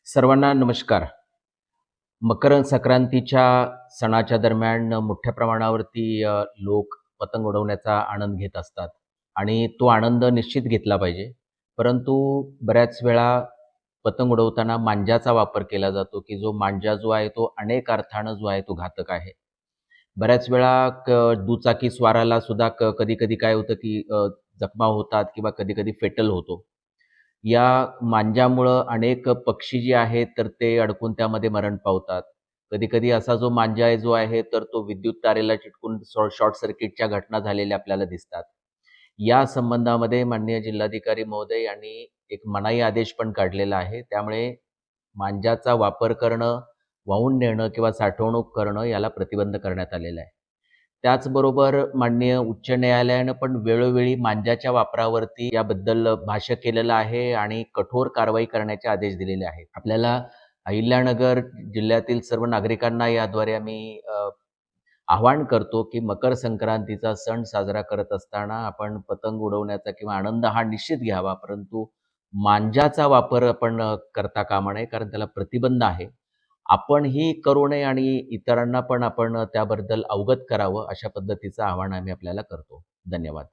सर्वांना नमस्कार. मकर संक्रांतीच्या सणाच्या दरम्यान मोठ्या प्रमाणावरती लोक पतंग उडवण्याचा आनंद घेत असतात आणि तो आनंद निश्चित घेतला पाहिजे. परंतु बऱ्याच वेळा पतंग उडवताना मांजाचा वापर केला जातो, की जो मांजा जो आहे तो अनेक अर्थानं जो आहे तो घातक आहे. बऱ्याच वेळा दुचाकी स्वाराला सुद्धा कधी-कधी काय होतं, की जखमा होतात किंवा कधी-कधी फेटल होतो. या मांजामुळं अनेक पक्षी जे आहेत, तर ते अडकून त्यामध्ये मरण पावतात. कधी-कधी असा जो मांजा आहे, जो आहे, तर तो विद्युत तारेला चिटकून शॉर्ट सर्किटच्या घटना झालेल्या आपल्याला दिसतात. या संबंधामध्ये माननीय जिल्हाधिकारी महोदय यांनी एक मनाई आदेश पण काढलेला आहे. त्यामुळे मांजाचा वापर करणं, वाहून नेणं किंवा साठवणूक करणं याला प्रतिबंध करण्यात आलेला आहे. त्याचबरोबर माननीय उच्च न्यायालयानं पण वेळोवेळी मांजाच्या वापरावरती याबद्दल भाष्य केलेलं आहे आणि कठोर कारवाई करण्याचे आदेश दिलेले आहेत. आपल्याला अहिल्यानगर जिल्ह्यातील सर्व नागरिकांना याद्वारे आम्ही आवाहन करतो, की मकर संक्रांतीचा सण साजरा करत असताना आपण पतंग उडवण्याचा किंवा आनंद हा निश्चित घ्यावा. परंतु मांजाचा वापर आपण करता कामा नये, कारण त्याला प्रतिबंध आहे. आपणही करू नये आणि इतरांना पण आपण त्याबद्दल अवगत करावं, अशा पद्धतीचं आवाहन आम्ही आपल्याला करतो. धन्यवाद.